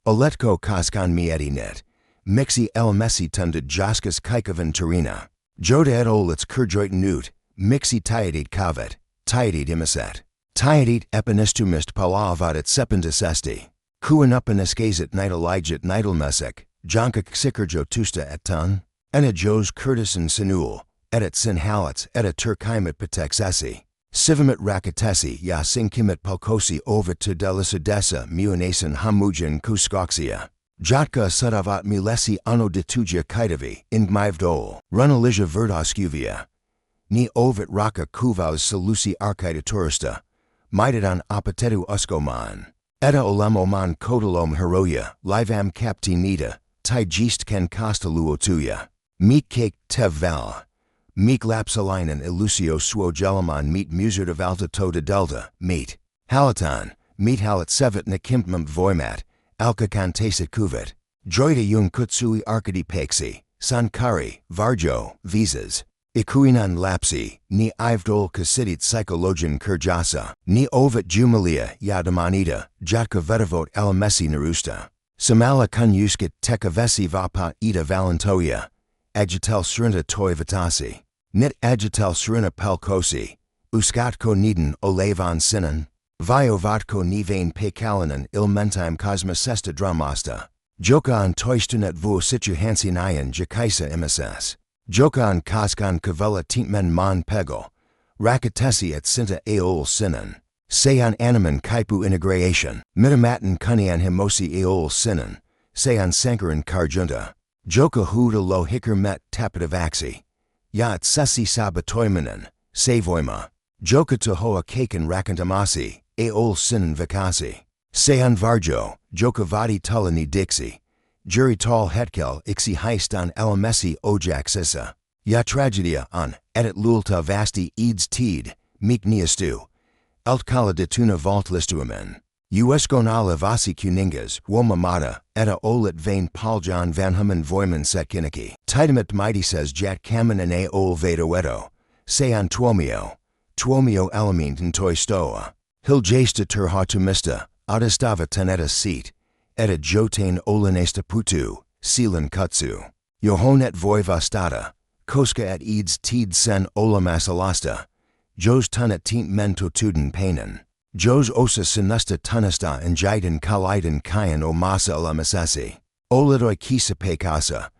Oletko koskaan miettineet, miksi elämäsi tuntuu joskus kaikavan tarina? Jota et olets kerjoittanut, miksi tiedät kaavat, tiedät ihmiset. Tiedät epäonnistumista palaavat sepentisesti. Kuin epäonniskeiset näitäläiset näidelmäsek, jonka sikerjoitusta etan? Ena jos kurtisan sinul, edet sin hallits edet turkaimat pateksesi. Sivimat rakatesi ja sinkimat palkosi ovat delisudesa muinasan hamujan kuskoksia. Jotka sudavat milesi ano dituja kaitavi, ingmivdol, runalija verdoskuvia. Ni ovat raka kuvaus solusi arkkitehtuurista, maidadan apatetu uskomaan. Eta olemoman kodalom heroja, livam kapti nita, tai gist ken kostaluotuja. Meet cake tev val. Meek lapsalainen ilusio suo jelaman meet muserda valta toda delta, meet. Halitan, meet Hallitsevat na kimpmam voimat, alka kantesa kuvat. Joita yung kutsui arkkitehtuuri, sankari, varjo, visas. Ikuinan lapsi, ni ivdol kasidit psychologian kerjasa, ni ovat jumalia yadamanita, jotka vedavot elamesi narusta. Samala kunyuskit tekavesi vapa ita valentoya. Agitel srinta toivatasi. Nit agitel srina pelkosi. Uskatko niden olevan sinan. Viovatko nivain pekalanan ilmentime kosmosesta dramasta. Joka on toistunet vu situ hansinayan jakaisa imisas. Joka on koskan kavela tintmen mon pegel. Rakatesi et sinta aol sinan. Sayan animan kaipu integration. Mitamatin kunian himosi aol sinan. Sayan sankaran karjunta. Joka huda lo hikar met tapitavaxi. Yat sesi sabatoimanan, savoima. Joka tohoa kakan rakantamasi, aol sinan vakasi. Sayan varjo, joka vadi tulani dixi. Juri tal hetkel ixi heistan elamesi ojaxisa. Ya tragedia on, edit lulta vasti eads teed, meek niastu. Eltkala de tuna valtlistuamen. Ueskonala vasi kuningas, womamata, eta olet vain paljan van hummen voimen setkiniki. Tidamet mighty says jat kamen en a ol vedoeto. Sean tuomio elementin toi stoa. Hil jasta turhatumista, adestava teneta seat. Eta jotain olenesta putu, Sielun kutsu. Johonet voivastata, koska et eads teed sen olamasalasta. Jos tunet tint men totuden painen. Jos osa sinusta tunasta en jiden kaliden kayan o masa alamasasi. Oladoi kisa pekasa.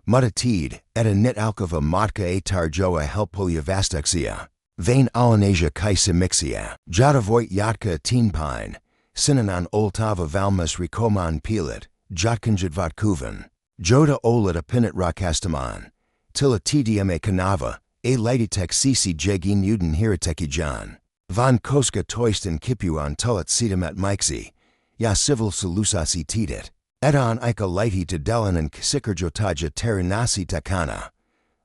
Mutatid, eta nit alkava matka atar joa helpolia vastaxia. Vain alanasia kaisa mixia. Jadavoit yatka tinpine. Sinanan oltava valmas rikoman pilat. Jotkanjadvat kuvan. Joda olad apinat rakastaman. Tila tdma kanava. A lightitek sisi jegin uden hirateki jan. Van koska toisten kipuan tulat sitamat mixi. Ya civil solusasi tidit. Eta aika lighti to delan and sikerjotaja teranasi takana.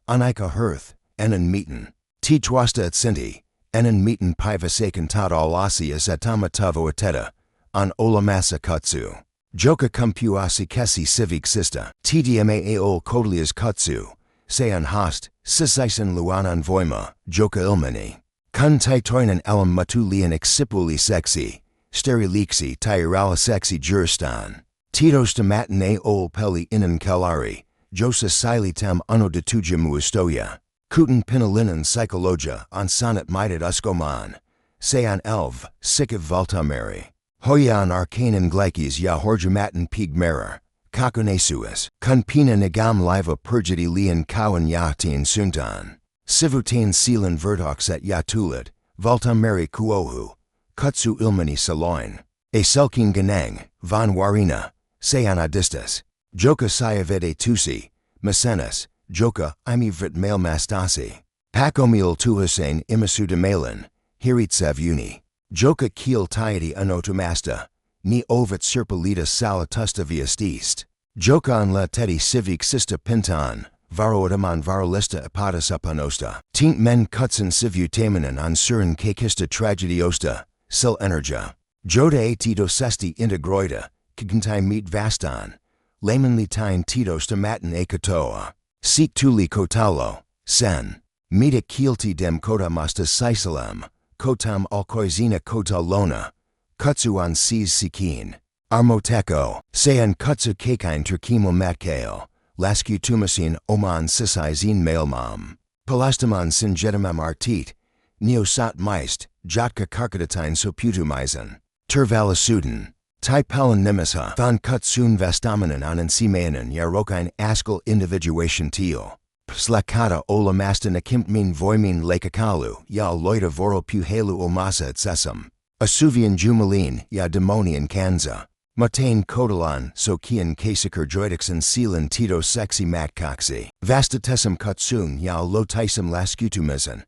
Aika hearth, enan meeten. Twasta et sinti, enan meeten pivasakan Kohtaloasi as atamatavo ateta. An olamasa kutsu. Joka kumpuasi kesi civic sista. Tdma aol kodlias kutsu. Sayan host, sisisen luanan voima, joka ilmani. Kun taitoinen elam matulian exipuli sexy. Sterilixi tyrala sexy juristan. Titos matin aol peli inan kalari. Josa silitam uno detuja muistoya. Kuten pinalinan psychologia on sonnet mited uskoman. Sayan elv, sikiv valtameri. Hoyan arcanan glikes ya horjamatin pigmerer. Kakunesuas, kun pina nagam liva perjidi lian kawan yatin suntan. Sivutain Sielun vertox et yatulit, valtameri kuohu. Kutsu ilmani saloin. A selkin ganang, van warina. Sayan adistas. Joka sayavede tusi. Masenas, joka imivrit mail mastasi. Pakomil tuhasain imasuda malin. Hiritsev uni. Joka kiel tiety anotomasta. Ni ovet serpalita salatusta viastist. Joka on la teti civic sista pintan. Varoadaman varolista apatasapanosta. Tint men kutsen sivutamanan on surin kakista tragediosta. Sil energia. Joda a tito sesti integroida. Kigantai meet vastan. Laymanly tine titos matin a katoa. Seek tuli kotalo. Sen. Meta kielti dem kotamasta sisalem. Kotam alkoizina kotalona. Kutsuan sees sikin. Armoteko, sean kutsu kekin turkimo matkale, lasku tumasin oman sisizin mailmam. Palastaman sinjetamam artit, neosat meist, jotka karkadatin soputumisen. Tervalasuden. Tai palan nimisa van kutsun vastamanen anan simanen yarokin askal individuation teal. Slakata olamasta nakimpmin voimin lakakalu ya loita voro puhelu omasa et sesam. Asuvian jumalin ya demonian kanza. Matain kodalan sokian kasakar joidixen Sielun tito sexy matkaksi. Vastatesam kutsun ya lotisam laskutumizan.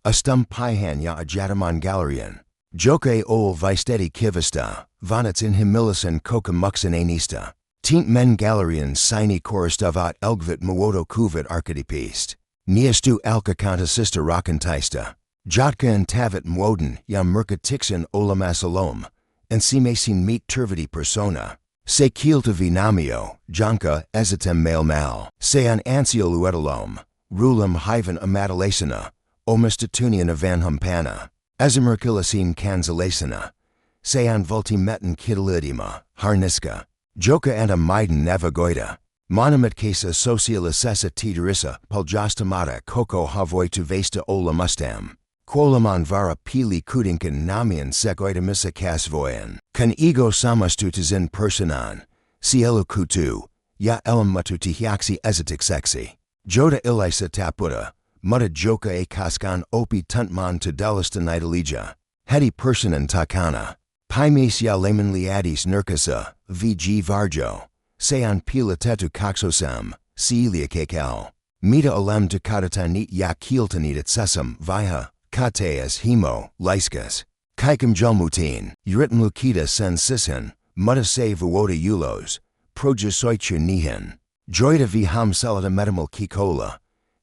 Astum pihan ya ajataman galerian. Joke ol vistedi kivista, vanats in himilisan koka muxan anista. Tient men galerian sini choristavat elgvit muoto kuvit archidipist. Niestu alkakanta sista rakantista. Jotka and tavit mwoden ya merkatixin olamasalom. And simasin meet turvidi persona. Se kielta vinamio, jonka ezitem mail mal. Se an ansio luetalom. Rulam hyvan amatalasana. Omistetunian avanhumpana. Azimerkilasin kanzalasana. Se an vultimetan kitalidima, harniska. Joka anta maiden navagoida. Monument kesa socialisesa tiderissa puljastamata koko havoi tu vesta ola mustam. Quolaman vara pili kudinkan namian sekoitamisa kasvoyan. Kan ego samastutizin personan. Sielu kutu. Ya elam matutihiaksi ezitik sexy. Joda ilisa taputa. Mutta joka e kaskan opi tuntman to delistan idalija. Hedi personan takana. Paimes ya layman liadis nurkasa, vg varjo. Sean pilotettua coxosam, cielia kekal. Mita alem to katatanit ya kieltanit et sesam, viha, kateas hemo, lyskas. Kaikam jelmutin, uritin lukita sen sisin, mutta se vuota eulos, projusoitu nihin. Joida viham salata metamal kikola.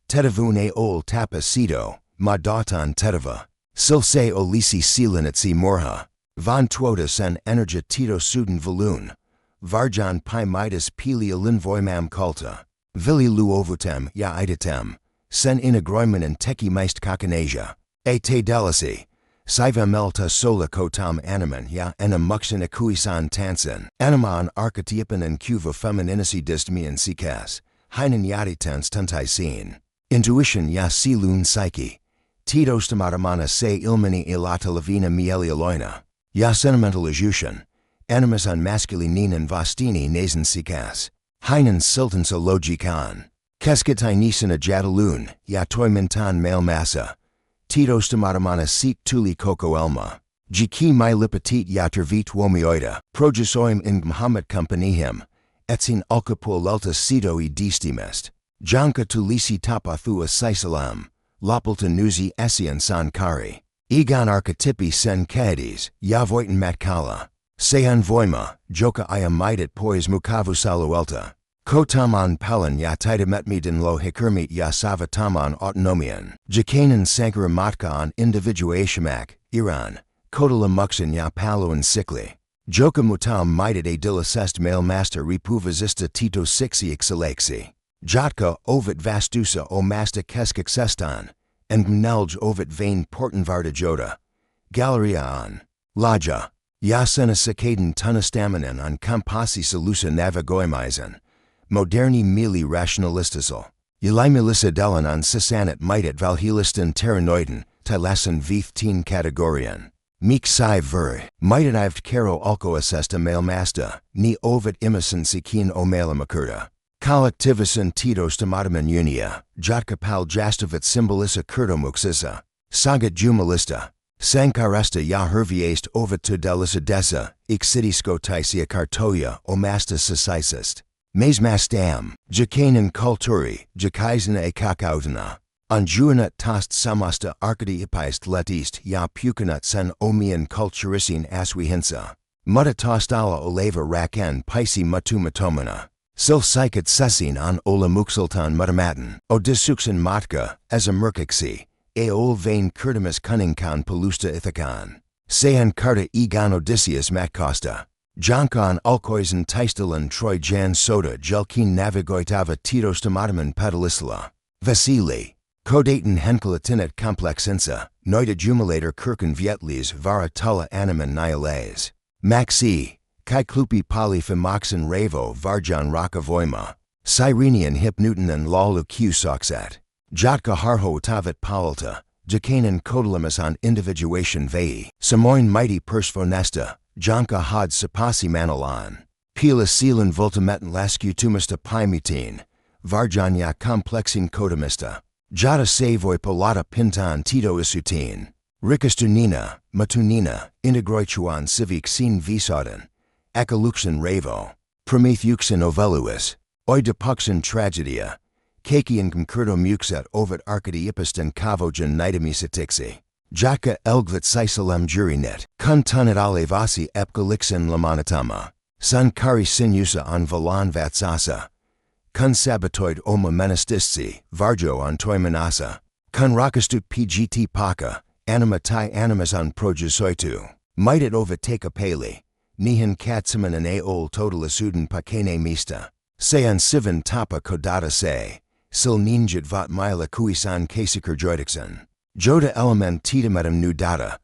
Tetavune ol tapacito, madatan tetava. Silse olisi silinitsi morha. Von tuotas en energia tito suden volun. Varjan pi midas pili alinvoimam culta. Vili luovutem ya idatem. Sen inagroimen en teki meist kakanasia. E te delisi. Siva melta sola kotam animan ya enam muxin akuisan tansen. Animan archetypen en cuva femininisi distmian sikas. Heinen yaditens tuntaisin. Intuition ya Sielun psyche. Tito stamatamana se ilmini ilata lavina mieli aloina. Ya sentimentalization. Animus on masculinin vastini nasen sikas. Heinen siltensa logikan. Keskatai nisan ajadalun, ya toimentan mail massa. Tito stamatamana sik tuli koko elma. Jiki my lipatit ya tervit womioida. Projusoim in Muhammad companihim. Etsin alkapul lelta sito e distimest. Jonka tulisi tapathua sisalam. Lopelta nuzi esian sankari. Egon archetypi sen kaedis, yavoiten matkala. Sean voima, joka iamidit pois mukavu saluelta. Kotaman pelan ya titametmidin lo hikermit ya savataman autonomian. Jakanan sankara matka on individuatiamak, Iran. Kodala muxin ya paluan sikli. Joka mutam midit a dilasest mail master repuvazista tito sixi exalexi. Jotka ovid vastusa o masta keskik sestan. En gnelj ovid vain portenvarda joda. Galeria on. Laja. Yasena sakaden tunastamanen on compasi solusa navagoimisen. Moderni mili rationalistisal. Ylimilisa delan on sisanet mitet valhelistan terranoiden, tilasan vithteen categorian. Meek sai ver, mitet ived caro alco assesta mailmasta, ni ovid imison sikin o mailamakurta. Collectivisan titos tomataman unia, jotka pal jastavit symbolisa kurtomuxisa. Sagat jumalista. Sankaresta ya herviest ovid to delisa desa, ixitisko tisia kartoya o masta sisisist. Mesmastam, jakanan kulturi, jakaisana e kakautana. Anjuanat tost samasta arkadi ipist letist ya pukanat sen omian kulturisin aswihinsa. Mutta tostala oleva raken pisi matumatomana. Sil psychet sesin on ola muxultan mutamatan, o disuksan matka, as a merkiksi. E ol vain curtimus cunningkan pelusta ithakan. Sean carta egan Odysseus matcosta. Jonkan alkoisen teistalan Troy jan soda jelkin navigoitava titos tomataman pedalisla. Vasili. Codaten henkelatinet complexensa, noida jumelator kirken vietlis vara tulla animan nihilase. Maxi. Kai klupi polyphimoxin ravo varjan raka voima. Cyrenian hypnutanen lalu q soxat. Jotka harho tavat paulta. Jakanan kodalamas on individuation vei. Samoin mighty persfonesta. Jonka had sapasi manalan. Pila Sielun voltametan lascutumista pimutin. Varjanya complexin kodamista. Jata savoi polata pintan tito isutin. Rikastunina, matunina, integroituan civic sin visadan. Akaluxin ravo. Prometheuxin oveluis. Oidepuxin tragedia. Kakian concurdo muxet ovid arcadiipistan kavogen nidamisitixi. Jaka elgvat sisalem jurinet. Kun tunit alevasi epgalixin lamanatama. Sun kari sinusa on valan vatsasa. Kun sabatoid oma menestistsi, varjo on toimanasa. Kun rakastut pgt paka, anima tai animas on projusoitu. Might it overtake pali. Nihan katsiman an aol totalasuden pakene mista. Sean sivan tapa kodata se. Sil ninjit vat mila kuisan kasikur joidixen. Joda element titametum nu data.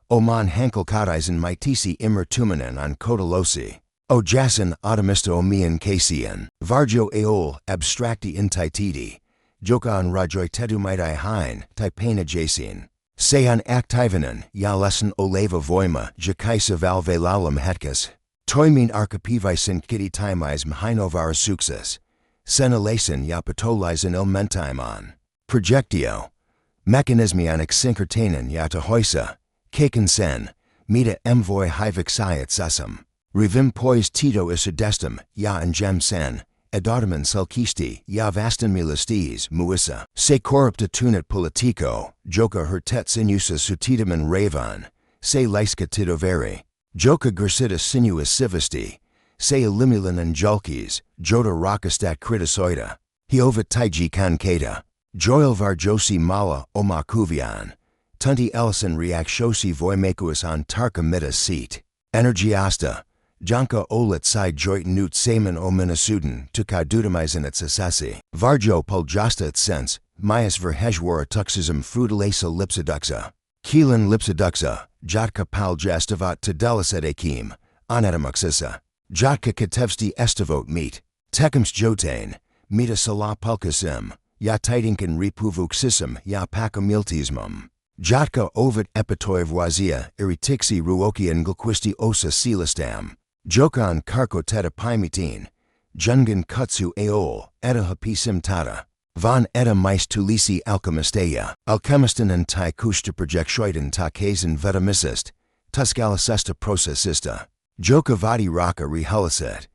Oman hankel kadaisen mitisi immer tumanen on Kohtaloasi. O jasin automista omian kasian. Varjo aol abstracti intitidi. Joka on rajoi tedumitai hein, taipena jasin. Sean activanen, ya lesson oleva voima, jakaisa valvelalam hetkas. Toimin archipivisen kitty timais mhinovar success. Senalaisen ya patolisen ilmentaimon. Projectio. Mechanismianic syncertanen ya tahoisa. Kaken sen. Meta emvoi hivixiat sesam. Revim pois tito isudestum, ya and gem sen. Edotamen selkisti, ya vastan milastes, muissa. Se corrupta tunit politico, joka hertet sinusa sutitamen ravan. Se laiska titoveri. Joka gersitas sinuus civisti. Se elimulan and julkis, jota rakastat critisoida. Hiovat taiji kankata. Joilvar josi mala omakuvian. Tunti elson reakshosi voimekuis on tarka mida seat. Energiasta. Jonka olet side joit nut saman o minasuden to kadutamizen at sasasi. Varjo puljasta at sense, myas verhejwara tuxism frudalesa lipsiduxa. Keelan lipsiduxa, jotka paljastavat tedelis et akim, anetamuxisa. Jotka katevsti estavot meet. Tekems jotain, meta sala pulkasim, ya titinkan repuvuxism ya pacamiltismum. Jotka ovid epitoivwazia iritixi ruokian glquisti osa silastam. Jokan karko teta pimitin. Jungin kutsu aol, eta hapisim tata. Von eta mais tulisi alchemisteia. Alchemistan and tai kushta projectioiden ta kazen vetamisist. Tuscalasesta processista. Joka vadi raka rehulaset.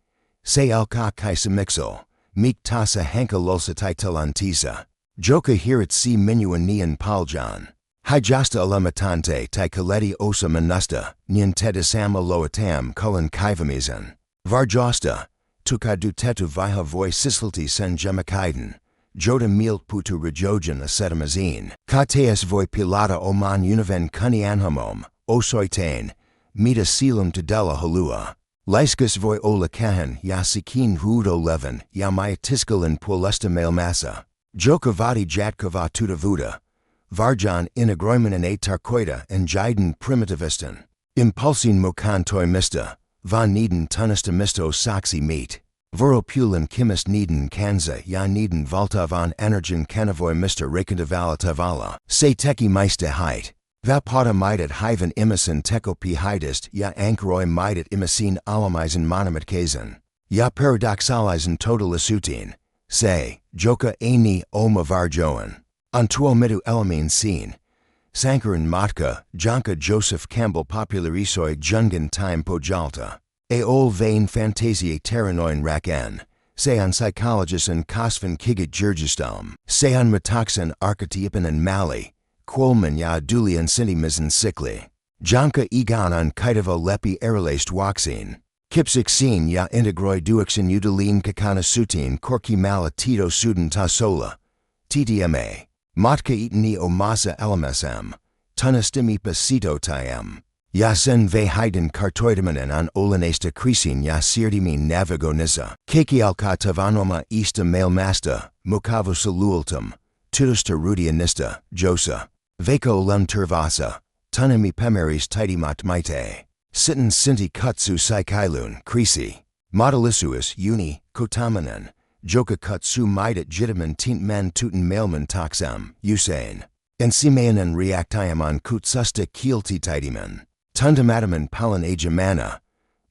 Se alka kaisa mixel. Meek tasa hanka lulsa titelantisa. Joka hirit si minuan nian paljan. Hijasta alamatante tai kaleti osa manusta, nien tedisama loatam kulan kaivamizan. Varjosta, tukadu tetu viha voi sislti sen gemakaiden. Joda milt putu rejogen acetamazine. Kateas voi pilata oman univen kunianhamom, osoitain, meta silum tedela halua. Laiskus voi ola kahan ya sikin hudo leven ya myatiskalin puolesta mailmasa. Joka vadi jatkava tudavuda. Varjan inagroimanen a tarkoida and jiden primitivistan. Impulsin mokantoi mista, van neden tunista misto saxi meet. Voropulin chemist neden kanza ya neden valta van energen kanavoi mista rekandavala tavala. Se teki meiste heit. Vapota midet hiven imisin teko hidist ya ankaroi midet imisin alamisen monomet kazen. Ya paradoxalizen totalisutin. Se, joka ani oma varjoan. Antuo midu elamin scene. Sankaran matka, Jonka Joseph Campbell popularisoi Jungin time pojalta. Aol vain fantasiae terranoin rakan. Sean psychologist and kosvan kigit jurgistalm. Sean metoxan archetypin and mali. Quolman ya dulian sintimizan sikli. Jonka egon on kaitava lepi erelast waxin. Kipsik scene ya integroi duixin udalin kakana sutin korki mala tito suden tasola. TTMA. Matka itni o masa LMSM. Tunistimi pasito tiam. Yasen ve heiden kartoidamanen an olanesta krisin ya sirdimin navigonisa. Keki alka tavanoma ista mailmasta, mukavo salultum. Tudusta rudianista, josa. Veko lum turvasa. Tunimi pemeris tidimat maite. Sitten sinti kutsu saikailun, krisi. Modelisuus uni, kotamanen. Joka kutsu midat jitaman tint man tuten mailman taksam, usain. Ensimayanan reactiaman kutsusta kieltitidiman. Tundamataman palan ajamana.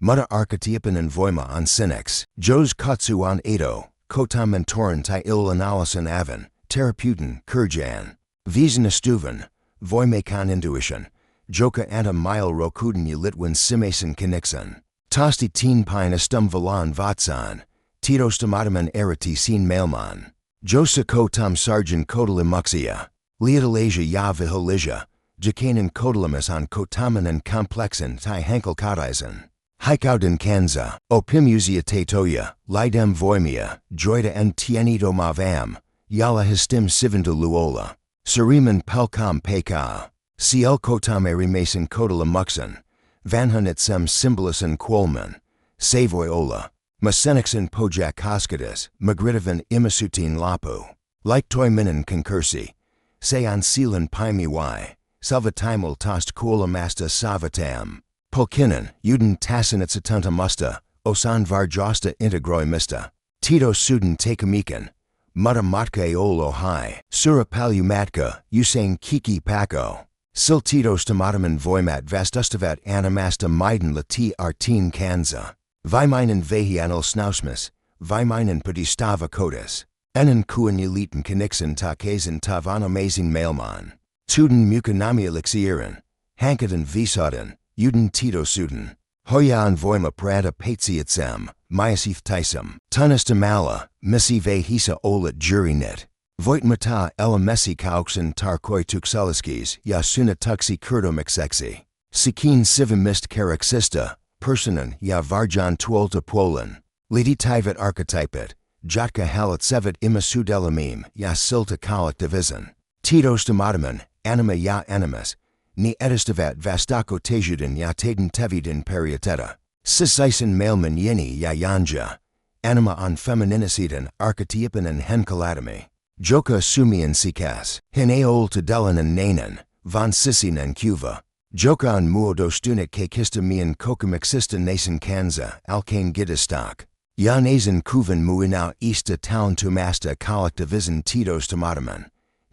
Mutta arkatiapanan voima on sinex. Jos kutsu on ado, kotaman torrenti il analisan avan, terapeutin, kurjan. Visan estuvan, voimakan intuition. Joka anta mile rokuden litwin simasan kinixan. Tosti teen pine estum valan vatsan. Tito stomataman eriti sin mailman. Josa kotam sarjan kodalimuxia. Leotalasia ya vihilisia. Jakanan kodalamus on kotaman and complexan ti hankel kadaisen. Hikauden kanza, opimusia tetoya, lidem voimia, joida en tienito mavam, yala histim sivindu luola. Suriman pelkam peka. Ciel kotam erimasan kodalamuxan. Vanhun itsem symbolusan quolman. Savoy ola. Masenixan pojak hoskidas, magritavan imasutin lapu. Like toiminan concursi. Sayan silan paimi y. Salvatimul tost kola masta savatam. Pulkinan, uden tasinitsatanta musta, osan varjosta integroi mista. Tito suden takamikan. Mutta matka olo hai. Sura palumatka, usain kiki paco. Sil Tito stomataman voimat vastustavat animasta miden lati artin kanza. Viminen vahianal snausmus, viminen padistava kodas. Enan kuan eliten kinixan takazan tavanamazing mailman. Tuden mukanami elixiran. Hankadan visadan, uden Tito suden. Hoyan voima prada patsiatsam, myasif tisam. Tunastamala, missi vahisa olat jurinit. Voit mata ela messi kauksen tarkoi tuxeliskis, ya suna tuxi kurdomixexi. Sikin sivimist karaxista, personan ya varjan tuolta polan. Lidi tivat archetypet, Jotka Hallitsevat imasudelamim ya silta collectivizan. Tito stomataman, anima ya animus, ni edistavat vastako tejudan ya taden tevidin periateta. Sisisen mailman yini ya yanja. Anima on femininicidan archetypanan henkalatami. Joka sumian sikas, hin aol tedelanan nanan, von sisinan cuva. Joka on muodostunit kakistamian kokamixista nasan kanza, alkane gidistak. Ya nasan kuvan muinau ista town tumasta collectivizan Tito stomataman.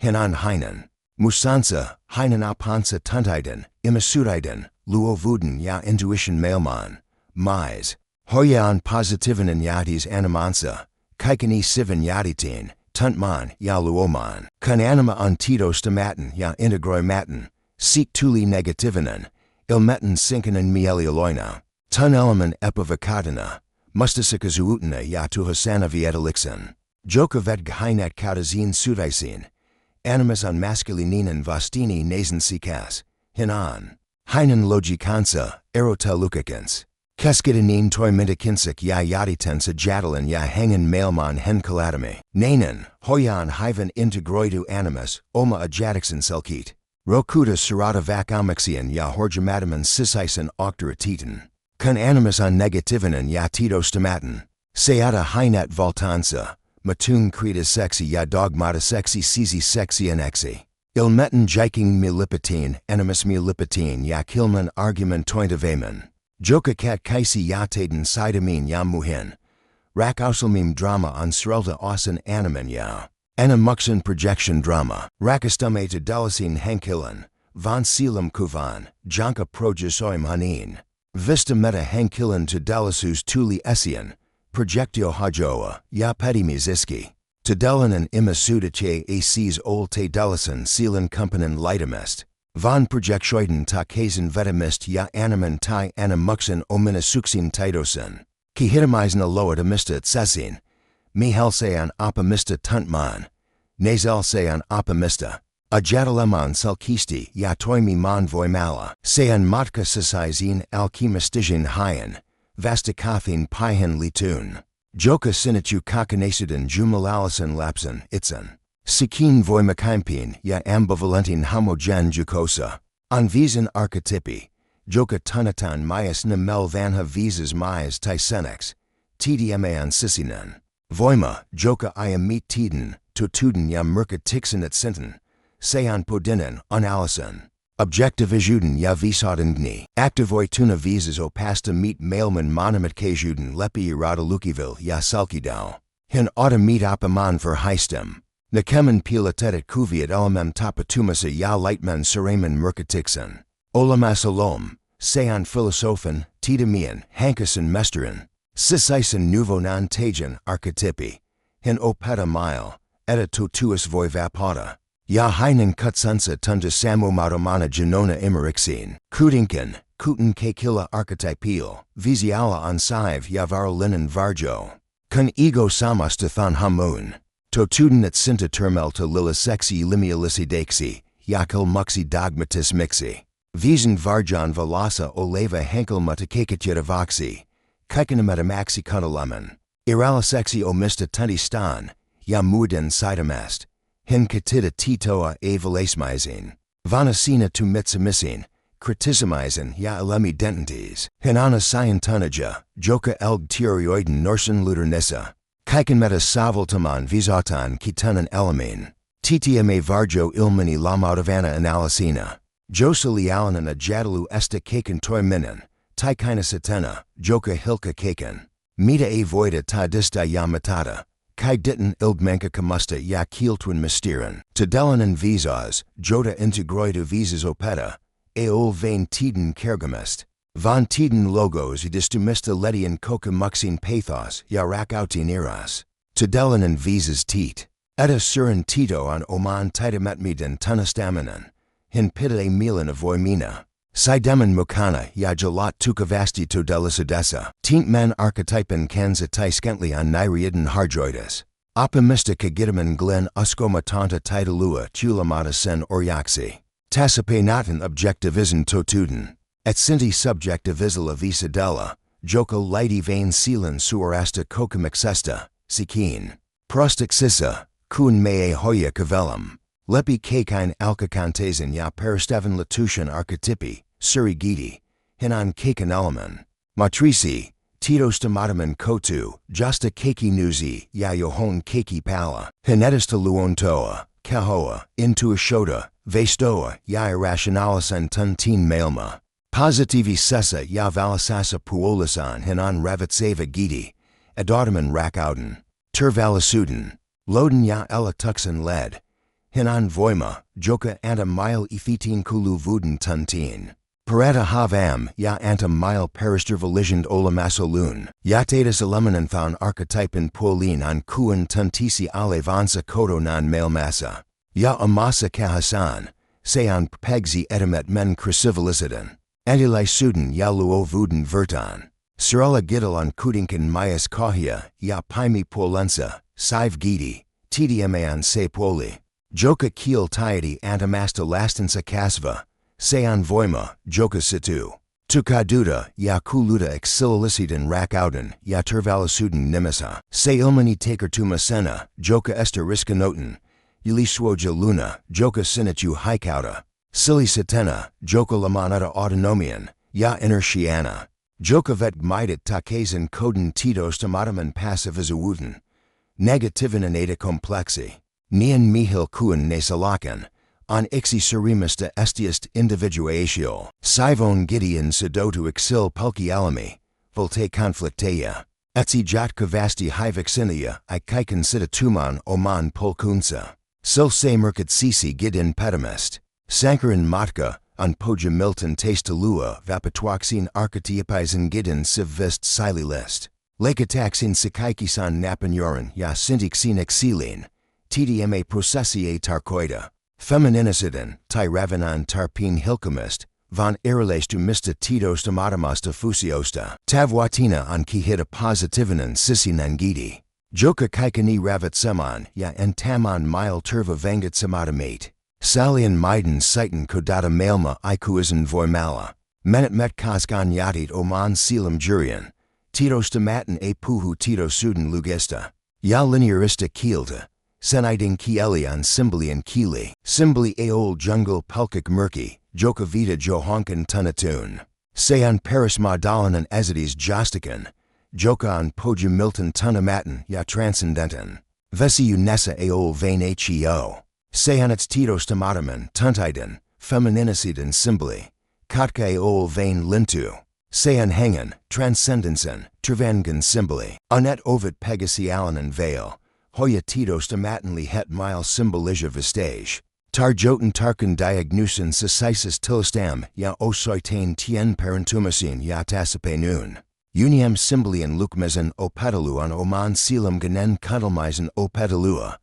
Hinan hinan. Musansa, hinan apansa tuntidan, imasudaidan, luovuden ya intuition mailman. Mais. Hoyan positivanan yatis animansa, kaikani sivan yaditin. Tuntman, ya luoman. Kun anima on Tito stomatan, ya integroi matin. Seek tuli negativanan. Ilmetan sinkanan mielialoina. Tun elemen epivacatana. Mustasikazuutana ya tuhasana vietalixan. Joka vet ghinat katazin sudaisin. Animus on masculininan vostini nasan sikas. Hinan. Hinan logikansa, erota lukakans. Keskitanin toimentakinsik ya yaditan sa jatalan ya hangan mailman henkalatami. Nanan, hoyan hyvan integroidu animus, oma ajatixan selkit. Rokuta surata vakamixian ya horjamataman sisisan octoratitan. Kun animus on negativanan ya Tito stomatan. Seata hinat voltansa. Matung krita sexy ya dogmata sexy sisi sexy anexi. Ilmetan jiking milipatin, animus milipatin ya kilman argument tointavaman. Joka kat kaisi yataden sidamin ya muhin. Rakausalmim drama on srelta osan animan ya. Animuxan projection drama. Rakastamata delasin hankilan. Von selam kuvan. Janka projusoim hanin. Vista meta hankilan to delasus tuli esian. Projectio hajoa, ya petimis iski. Tedelanan imasudache acs ol te delasan sealan companan lightemest. Von projectioiden takazen vetamist ya animan tai animuxan ominasuxin titosan. Ki hitamizna loa mista tsesin. Mi helsean opimista tuntman. Nazelsean opimista. Ajataleman selkisti ya toimi mon voimala. Sean matka sisizin alchemistijin hyan. Vastakathin pihan litun. Joka sinichu kakanasidan jumalalisan lapsan itsan. Sikin voimakampin ya ambivalentin homogen jukosa. On visan archetypi. Joka tunatan myas namel vanha visas myas tysenex. TDMAN sisinan. Voima, joka iamit tiden, totuden ya merka tixen at sinten. Sean podinan, unalisan. Objectivizuden ja visatendni. Activoi tuna visas opasta meet mailman monomatkajuden lepi irada lukivil ja salkidau. Hin auta meet apaman for heistem. Nakemen pilotetet kuviat elemem tapatumasa ja lightmen seramen merkatixen. Olamas alom, sean philosophen, tidamian, hankasen mesteren. Sisisen nouveau tagen archetypi. Hin opeta mile, eta totuus voi vapata. Ja heinen kutsunsa tunda samu madomana genona imerixin. Kudinken, kuten kekila archetypial, visiala ansive yavaro linen varjo. Kun ego samastathan hamun. Totuden et sinta termelta lila sexi limialisi dexi, yakil muxi dogmatis mixi. Vision varjan velasa oleva henkel mutakakachita voxi. Kikanameta maxi kunalaman. Irala sexi omista tunti stan, ya muden sitamest. Hin katita titoa a velasmizin. Vanasina tu mitsamisin, critisimizin ya elemi dententes. Hinana scientunaja, joka elg tyrioiden norsen ludernissa. Kiken meta savaltaman visatan kitanan elemin. TTMA varjo ilmini lamaudavana analysina. Josali alanana jadalu esta kaken toiminen. Taikina satena, joka hilka kaken. Mita a voida ta dista ya matata. Kai ditten ilgmanka kamusta ya kieltwin mysterin. Tedelanen visas, jota integroidu visas opeta. Aol vain tiden kergamist. Von tiden logos idistumista ledian coca muxin pathos ya rakoutin eras. Tedelanen visas teat. Eta surin tito on oman titametmiden tunastaminan. Hin pita milan avoimina. Sidemen mukana ya jalat tukavasti todelisidesa. Tint men archetypen kanza tiskentli on nyriiden hardroides. Optimista kagitaman glen uskomatanta titalua tulamata sen oryaxi. Tasape natin objectivism totuden. Et sinti subjectivisla visadella. Joka lighty vain sealan suarasta kokamixesta, sikin. Prostixissa, kun mea hoya cavelum. Lepi kakine alkakantesin ya peristeven latushan archetypi, surigiti, hinan kakan elemen. Matrisi, tito stomataman kotu, justa kaki nuzi, ya yohon kaki pala. Hinetista luontoa, kahoa, intuishota, vestoa, ya irrationalisan tuntin mailma. Positivi sessa ya valasasa puolasan hinan ravitseva giti, adottoman rakauden. Tervalasuden, loden ya ela tuxen led. Hinan voima, joka anta mile ifitin kulu vuden tuntin. Parata havam, ya anta mile peristervaligend olamasolun. Yatatus elemenanthan archetypen polin an kuan tuntisi alevansa koto nan mailmasa. Ya amasa kahasan, sean pegzi etimet men cruciviliciden. Antilai suden ya luo vuden vertan. Surala gidalan kudinkan mayas kahia, ya paimi polensa, sive giti, tdman se poli. Joka kiel tiety antamasta lastansa kasva, sean voima, joka situ. Tukaduda, ya kuluda exililiciden rakauden, ya tervalasuden nimisa. Se ilmani takertuma sena, joka esta riskanoten. Ilisuoja luna, joka sinitu haikauda. Sili satena, joka lamanata autonomian, ya inertiana. Joka vet gmidet takezen koden titos tomataman passivizawuden. Negativen eta complexi. Nian mihil kuan nasalakan, on ixi serimista estiest individuatio. Sivon gideon sedotu exil pulki alami, volte conflictea. Etsi Jotka vasti hivixinia I kiken sitatuman oman polkunsa. Sil se merkat sisi gidin pedimist. Sankaran matka, on poja milton tastelua vapatwaxin archetypizin gidin civvist sililist. Lekataxin sikaikisan napanyoran ya sintixin exilin. TDMA processie tarkoida. Femininiciden, tyravinan tarpin hilkamist, von irrelestu mista titos tomatamasta fusiosta. Tavwatina an kihita positivinan sisinangiti. Joka kaikani ravitseman, ya entaman mile turva vangat samatamate. Salian maiden sitan kodata mailma ikuisen voimala. Menet met kaskan yatit oman selam jurian. Titos tomatin a puhu tito suden lugesta. Ya linearista kielta. Seniding kielian symbolian kili. Symboli aol jungle pelkik murky. Joka vita johonkan tunatun. Sean paris madalanan ezides jostikan. Joka an poja milton tunamatin ya transcendentan. Vesi unessa aol vain heo. Seanets titos tomataman tuntiden. femininiciden symboli, katka ol vain lintu, sean hengen, transcendensen, tervangen symboli, anet ovid pegasialanen veil, hoya titos matinli het mile symbolija vestage, tar joten tarkan diagnusen sisisis tilstam ya osoitain tien parentumasin ya tasipenun. Uniam symbolian lukmezen opetaluan oman silam ganen kundelmeisen opetalua.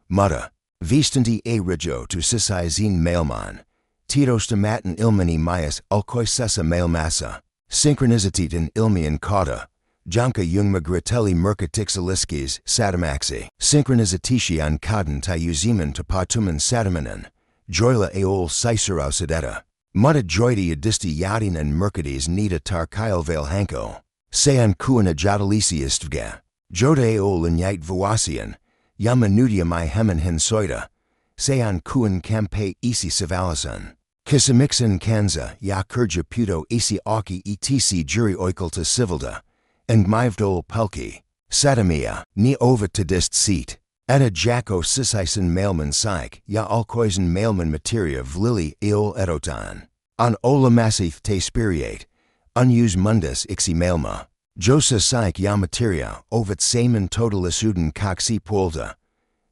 Mutta, vistanti a rijo to sisizin mailman, titos matin ilmini myas ulkoisessa mailmassa, synchroniziteten ilmian kata, janka jungmagritelli merkatixaliskis satamaxi, synchronizititian kaden tayuziman tapatuman satamanen, joila aol cicerausideta, mutta joidi adisti yadinen mercatis nita tarkailvail hanko. Sean kuana jadalisiistvga, joda aol inyait vawasian, yamanudia my hemen hensoida, sean kuan kampe isi savalasan. Kisamixen kanza ya kurja puto isi aki etc jury oikulta civilda, and mivdol pelki, satamia, ni ova tadist seat, eta jako sisisen mailman psych ya alkoisen mailman materia vlili eol edotan. On ola massif te spiriate, unused mundus ixi mailma, josa psych ya materia ovet samen totalisuden coxi polta,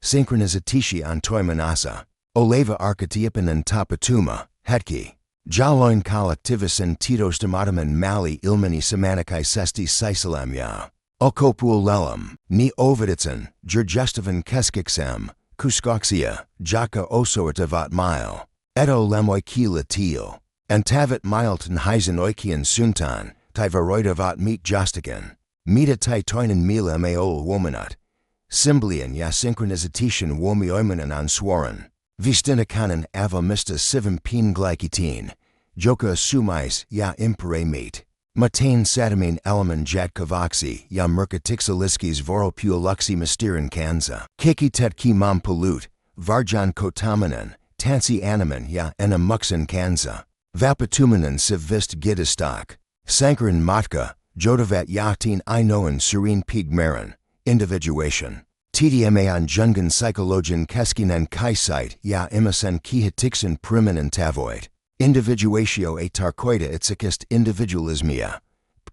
synchronizatishi antoimanasa, oleva archetypanen tapatuma, hetki, jaloin collectivisen titos demataman mali ilmini semanikai sesti sisalam ya, ulkopul lelam, ni oviditsen, jurjustavan keskiksam, kuskoxia, jaka osoitavat mile, edo lemoi kila til, antavit milten heisen oikian suntan, tivaroidavat meet jostikan, meta titoinen mila meol womanut, symblian ya synchronizitation womi oimanan answoren, vistinakanen ava mista sivim pin glykitin, joka sumais ya impere meet, matain satamin elemen jatkavoxi ya merkatixaliskis voropuluxi mysterin kanza, kiki tetki mam polut, varjan kotamanen, tansi animan ya enamuxen kanza, vapatumanen civist gidistok, sankaran matka, jodavat yatin inoan serene pigmerin, individuation. TDMAN Jungin psychologian keskinan kaisite ya imasen kihatixen priminan tavoid. Individuatio a tarkoida itsikist individualismia.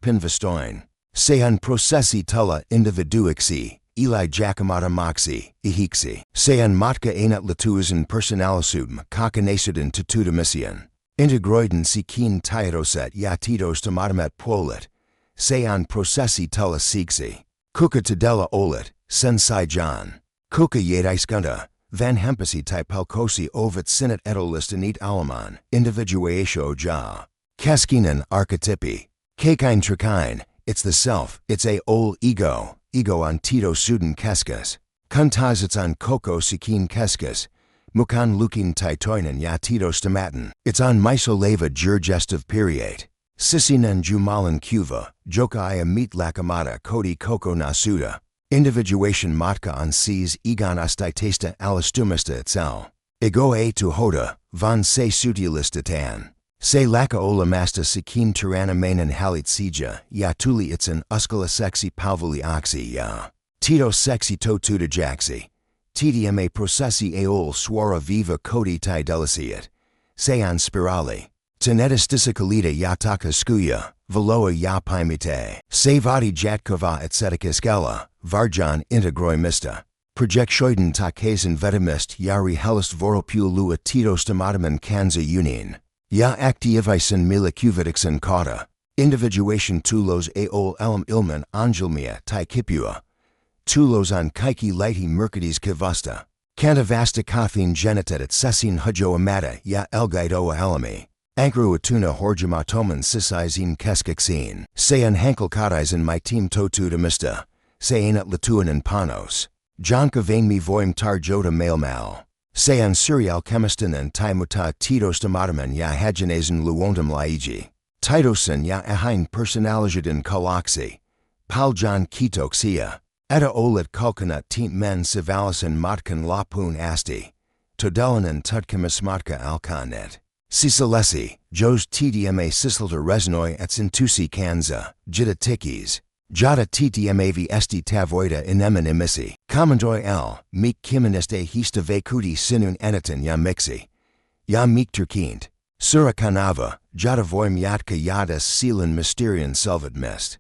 Pinvestoin. Sean processi tulla individuixi, eli jacamata moxi, ihixi. Sean matka anat latuisen personalisudem kakanasuden tutudamisian. Integroiden sikin tiedoset ya titos tomatamat polit. Sean processi tulla sixi. Kuka tadella olit. Sensai John. Kuka yedaiskunda, van hempasi typelkosi ovet sinnet edolistinit alaman, individuatio ja. Keskinan archetypi. Kakine trikine, it's the self, it's a ol ego on tito suden keskas. Kuntazits on koko sikin keskas. Mukan lukin titoinen ya tito stamatin, it's on misoleva jurgestive periate. Sisinan jumalan kuva, joka ia meet lakamata kodi koko nasuda. Individuation matka on seas egon astitesta alistumista itsel. Ego a tu hoda, van se sutilistan. Se laka ola masta sikin tirana mainen halitsija, ya tuli itsen uskala sexy palvuli oxy ya. Tito sexy to tuda jaxi. TDMA processi aol swara viva kodi ti deliciat. Sean spirali. Tenetisticalita yataka skuya, veloa ya paimite. Se vadi jatkova etsetikeskela, varjan integroi mista. Projectioiden takezen vetamist yari helist voropulua titos tomataman kanza unin. Ya activisen milikuvidixen kata. Individuation tulos aol elam ilman angelmia ti kipua. Tulos on kaiki lighti mercatis kivasta. Cantavasta kathin genitet sesin hujo amata ya elgaidoa elami. Ankru atuna horjamatoman sisizin keskixin. Sean hankelkatisen my team totu demista. Seanat latuanan panos. Janka vainmi voim tar jota mailmal. Sean serial chemistanan taimuta titos tomataman ya hagenazen luondam laiji. Titosan ya ahain personalijadan kaloxi. Paljan ketoxia. Eta olet kalkanat tint men sivalisan matkan lapun asti. Todelanan tutkamasmatka alkanet. Sisalesi, Jos TDMA sislta resnoi et sintusi kanza, jita tikis. Jata TTMAV esti tavoida inemen emisi. Commandoi L, meek kimeneste hista vekuti sinun enitan ya mixi. Ja mikterkind. Sura kanava, jada voim yatka yadas Sielun mysterian selvat mest.